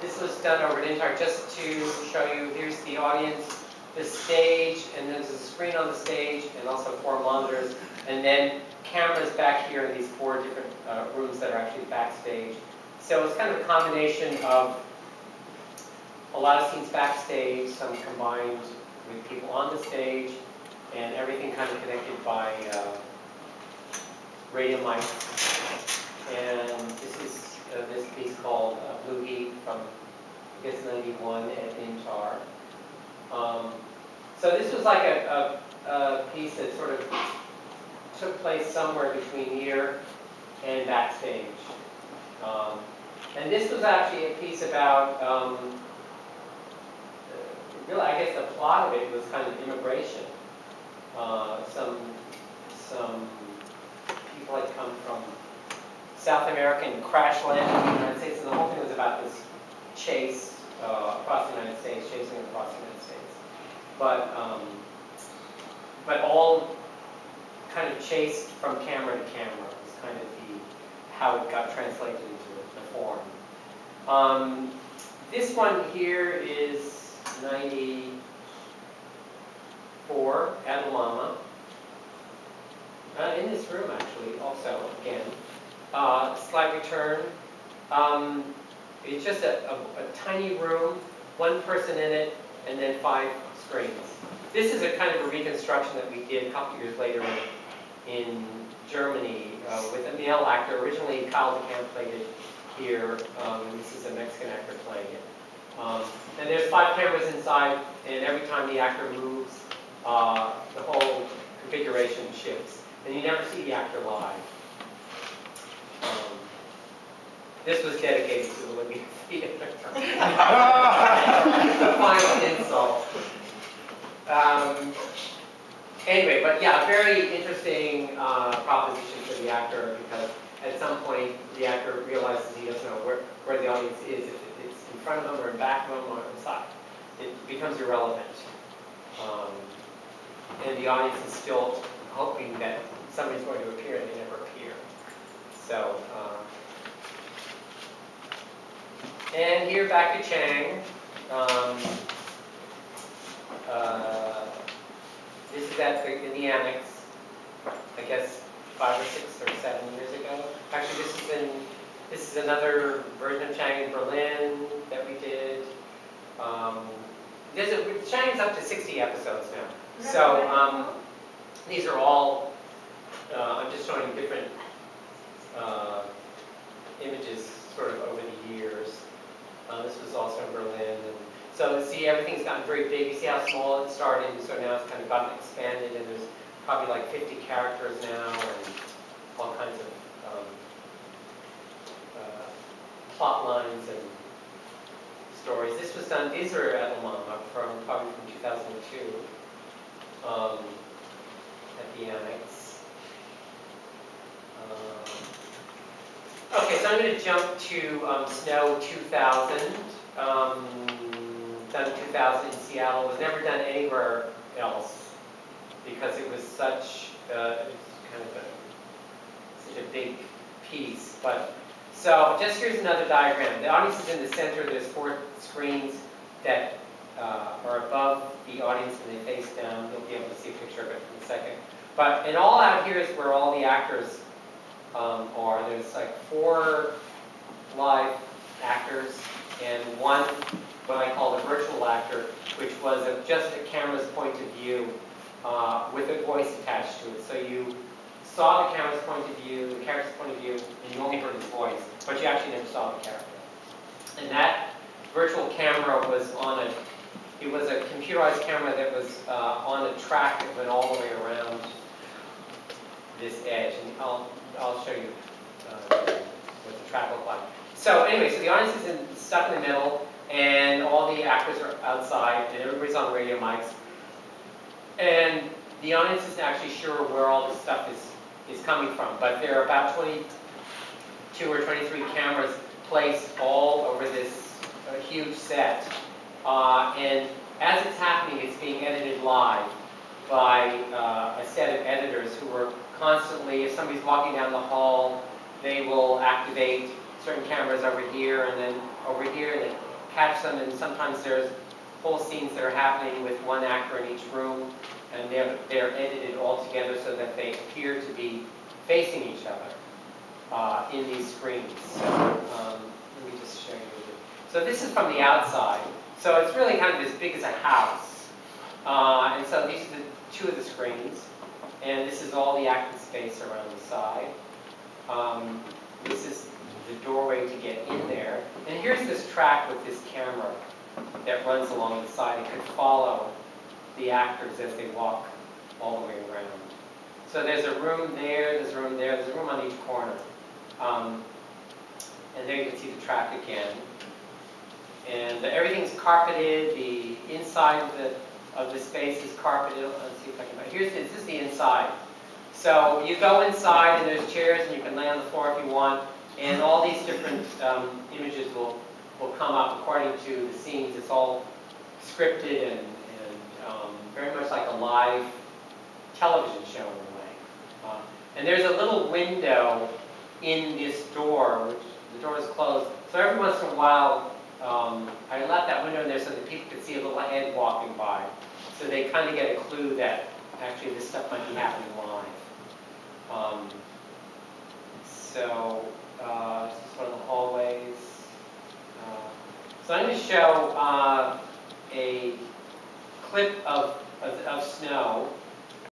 This was done over an entire, just to show you, here's the audience, the stage, and then there's a screen on the stage, and also 4 monitors, and then cameras back here in these 4 different rooms that are actually backstage. So it's kind of a combination of a lot of scenes backstage, some combined with people on the stage, and everything kind of connected by radio mics. And this is this piece called Blue Heat from, I guess, 91 at Intar. So this was like a piece that sort of took place somewhere between here and backstage. And this was actually a piece about, really, I guess the plot of it was kind of immigration. Some people had come from South America and crash landed in the United States, and the whole thing was about this chase across the United States, chasing across the United States. But all kind of chased from camera to camera was kind of how it got translated into the form. This one here is 94 at Lama. In this room, actually, also, again. Slight return. It's just a tiny room, 1 person in it, and then 5 screens. This is a kind of a reconstruction that we did a couple years later in Germany with a male actor. Originally, Kyle DeCamp played it here, and this is a Mexican actor playing it. And there's 5 cameras inside, and every time the actor moves, the whole configuration shifts. And you never see the actor live. This was dedicated to the Olympic Theater. The final insult. Anyway, but yeah, a very interesting proposition for the actor, because at some point the actor realizes he doesn't know where the audience is, if it's in front of them or in back of them or inside. It becomes irrelevant. And the audience is still hoping that somebody's going to appear, and they never appear. So, and here back to Chang. This is in the annex, I guess 5 or 6 or 7 years ago. Actually, this is another version of Chang in Berlin that we did. Chang's up to 60 episodes now. So these are all, I'm just showing different images sort of over the years. This was also in Berlin. And so see, everything's gotten very big. You see how small it started, so now it's kind of gotten expanded, and there's probably like 50 characters now, and all kinds of plot lines and stories. This was done, these are at La Mama, probably from 2002, at the annex. Okay, so I'm going to jump to Snow 2000. Done in 2000 in Seattle. Was never done anywhere else because it was such kind of such a big piece. But so just here's another diagram. The audience is in the center. There's 4 screens that are above the audience, and they face down. You'll be able to see a picture of it in a second. But and all out here is where all the actors are. There's like 4 live actors and 1 what I call the virtual actor, which was just a camera's point of view with a voice attached to it. So you saw the camera's point of view, the character's point of view, and you only heard his voice, but you actually never saw the character. And that virtual camera was on it was a computerized camera that was on a track that went all the way around this edge. And I'll show you what the track looked like. So anyway, so the audience is stuck in the middle, and all the actors are outside, and everybody's on radio mics. And the audience isn't actually sure where all this stuff is coming from, but there are about 22 or 23 cameras placed all over this huge set. And as it's happening, it's being edited live by a set of editors who are constantly, if somebody's walking down the hall, they will activate certain cameras over here, and then over here, and then catch them, and sometimes there's whole scenes that are happening with one actor in each room, and they're edited all together so that they appear to be facing each other in these screens. So let me just show you. So this is from the outside. So it's really kind of as big as a house. And so these are two of the screens. And this is all the acting space around the side. This is the doorway to get in there. And here's this track with this camera that runs along the side. It could follow the actors as they walk all the way around. So there's a room there, there's a room there, there's a room on each corner. And there you can see the track again. And everything's carpeted. The inside of the space is carpeted. Let's see if I can. This is the inside. So you go inside, and there's chairs, and you can lay on the floor if you want. And all these different images will come up according to the scenes. It's all scripted and very much like a live television show in a way. And there's a little window in this door, which the door is closed. So every once in a while, I left that window in there so that people could see a little head walking by. So they kind of get a clue that actually this stuff might be happening live. This is one of the hallways. So I'm going to show a clip of snow.